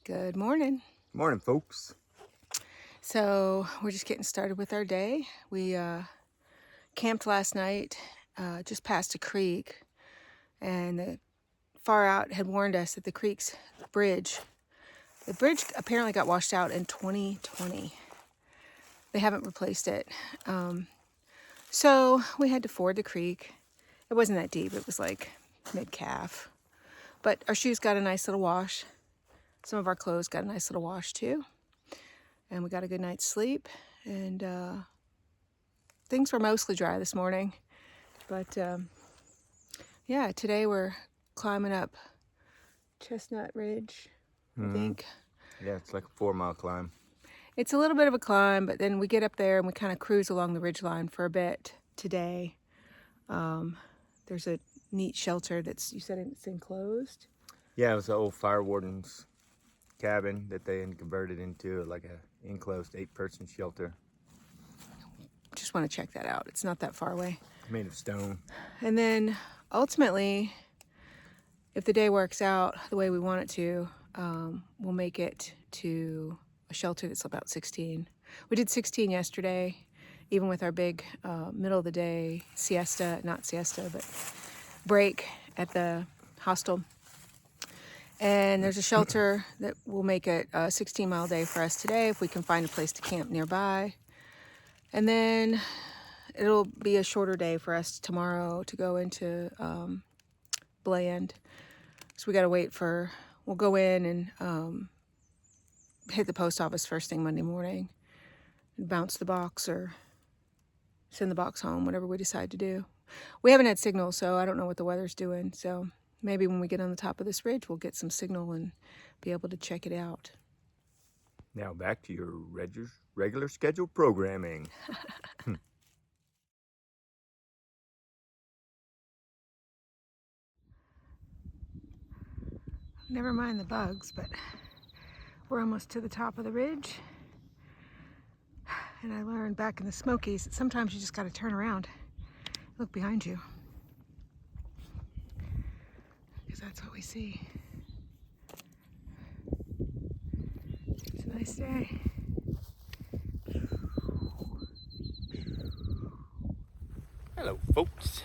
Good morning. Morning, folks. So we're just getting started with our day. We camped last night just past a creek, and the far out had warned us that the bridge apparently got washed out in 2020. They haven't replaced it. So we had to ford the creek. It wasn't that deep. It was like mid-calf. But our shoes got a nice little wash. Some of our clothes got a nice little wash too. And we got a good night's sleep. And things were mostly dry this morning. But yeah, today we're climbing up Chestnut Ridge, I think. Yeah, it's like a 4-mile climb. It's a little bit of a climb, but then we get up there and we kind of cruise along the ridgeline for a bit today. There's a neat shelter you said it's enclosed? Yeah, it was an old fire warden's cabin that they had converted into like a enclosed 8-person shelter. Just want to check that out. It's not that far away. Made of stone. And then ultimately, if the day works out the way we want it to, we'll make it to a shelter that's about 16. We did 16 yesterday, even with our big middle of the day break at the hostel. And there's a shelter that will make it a 16-mile day for us today if we can find a place to camp nearby. And then it'll be a shorter day for us tomorrow to go into Bland. So we got to we'll go in and hit the post office first thing Monday morning, and bounce the box or send the box home, whatever we decide to do. We haven't had signal, so I don't know what the weather's doing. So maybe when we get on the top of this ridge, we'll get some signal and be able to check it out. Now back to your regular scheduled programming. Never mind the bugs, but we're almost to the top of the ridge. And I learned back in the Smokies that sometimes you just got to turn around, look behind you, because that's what we see. It's a nice day. Hello, folks.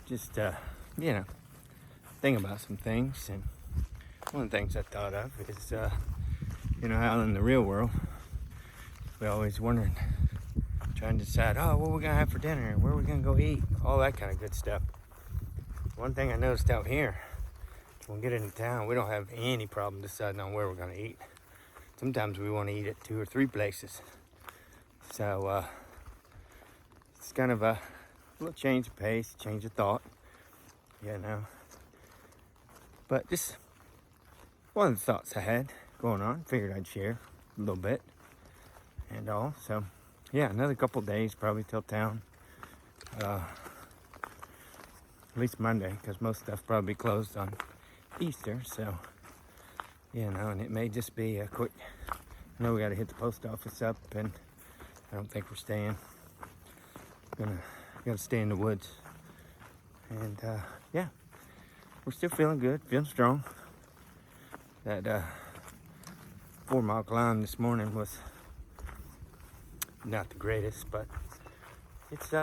Just, thinking about some things. And one of the things I thought of is, how in the real world, we're always wondering, trying to decide, what we're going to have for dinner, where we're going to go eat, all that kind of good stuff. One thing I noticed out here, when we get into town, we don't have any problem deciding on where we're going to eat. Sometimes we want to eat at 2 or 3 places. So, it's kind of a little change of pace, change of thought, But just one of the thoughts I had going on, figured I'd share a little bit and all. So, yeah, another couple days probably till town. At least Monday, because most stuff probably closed on Easter. So, and it may just be a quick, I know we got to hit the post office up, and I don't think we're staying. Gonna stay in the woods. And, we're still feeling good, feeling strong. That 4-mile climb this morning was not the greatest, but it's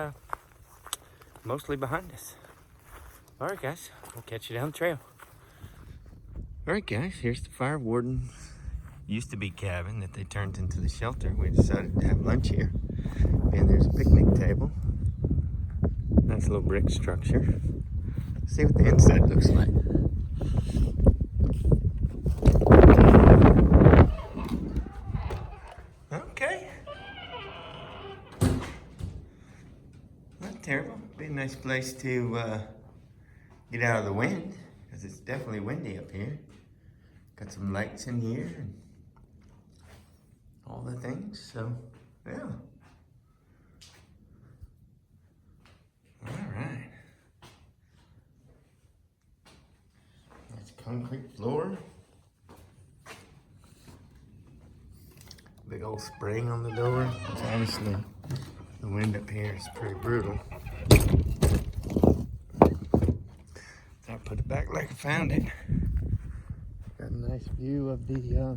mostly behind us. All right, guys, we'll catch you down the trail. All right, guys, here's the fire warden. Used to be cabin that they turned into the shelter. We decided to have lunch here. And there's a picnic table. Nice little brick structure. Let's see what the inside looks like. Okay. Not terrible. Be a nice place to get out of the wind, because it's definitely windy up here. Got some lights in here and all the things, so yeah. All right. That's concrete floor. Big old spring on the door. It's obviously the wind up here is pretty brutal. I put it back like I found it. Got a Nice view of the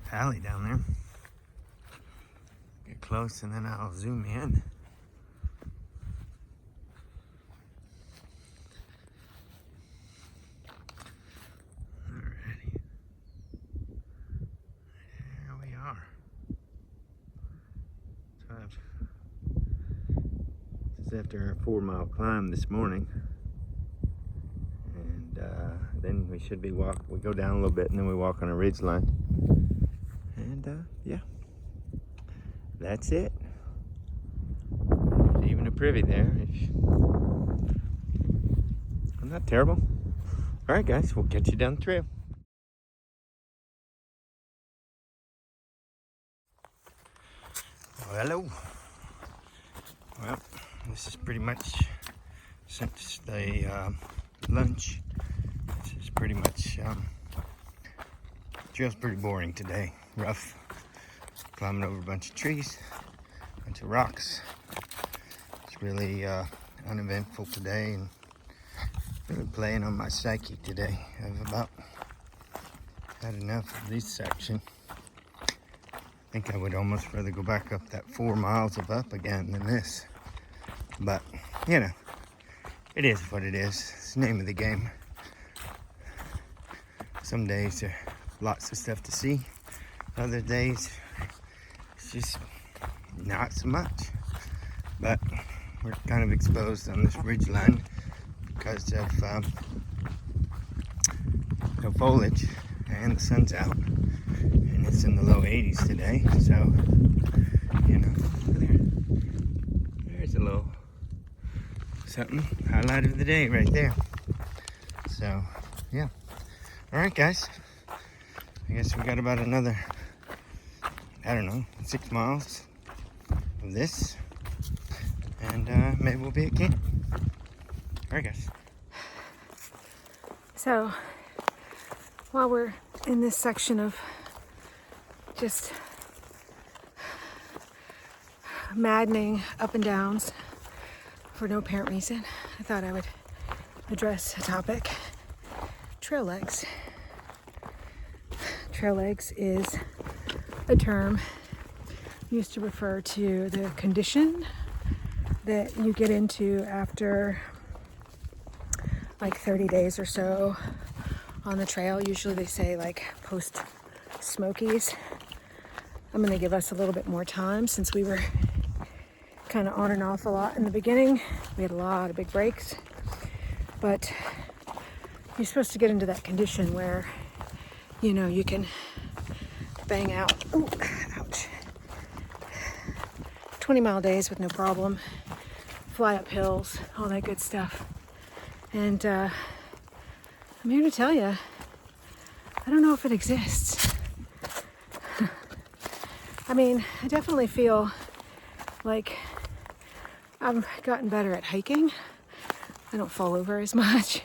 valley down there. Get close and then I'll zoom in. Alrighty. There we are. So this is after our 4-mile climb this morning. And then we should be we go down a little bit and then we walk on a ridge line. And yeah, that's it. There's even a privy there. I'm not terrible. All right, guys, we'll catch you down the trail. Well, hello. Well, this is pretty much since the lunch. This is pretty much trail's pretty boring today. Rough. Climbing over a bunch of trees, a bunch of rocks. It's really uneventful today and really playing on my psyche today. I've about had enough of this section. I think I would almost rather go back up that 4 miles of up again than this. But, you know, it is what it is. It's the name of the game. Some days there are lots of stuff to see. Other days, it's just not so much. But we're kind of exposed on this ridge line because of no foliage and the sun's out. And it's in the low 80s today. So, you know, look there. There's a little something, highlight of the day right there. So, yeah. All right, guys. I guess we got about another, I don't know, 6 miles of this. And maybe we'll be at camp. All right, guys. So, while we're in this section of just maddening up and downs for no apparent reason, I thought I would address a topic. Trail legs. Trail legs is a term used to refer to the condition that you get into after like 30 days or so on the trail. Usually they say like post Smokies. I'm going to give us a little bit more time since we were kind of on and off a lot in the beginning. We had a lot of big breaks, but you're supposed to get into that condition where, you know, you can bang out, ooh, ouch, 20-mile days with no problem, fly up hills, all that good stuff. And I'm here to tell you, I don't know if it exists. I mean, I definitely feel like I've gotten better at hiking. I don't fall over as much.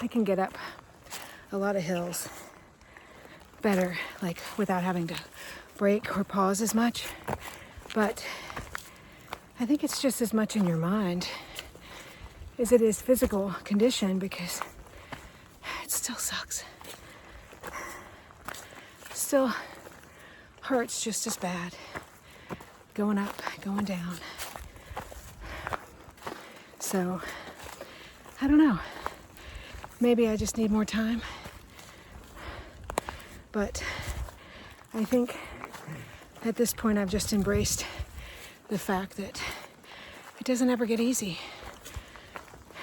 I can get up a lot of hills better, like without having to brake or pause as much. But I think it's just as much in your mind as it is physical condition, because it still sucks. Still hurts just as bad. Going up, going down. So, I don't know. Maybe I just need more time. But I think at this point I've just embraced the fact that it doesn't ever get easy.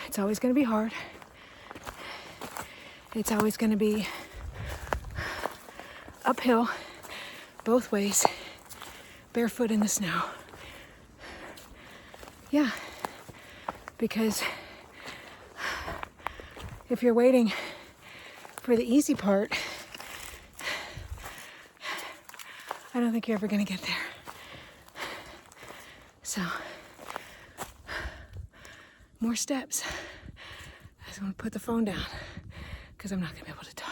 It's always going to be hard. It's always going to be uphill, both ways, barefoot in the snow. Yeah, because if you're waiting for the easy part, I don't think you're ever going to get there. So, more steps. I just want to put the phone down because I'm not going to be able to talk.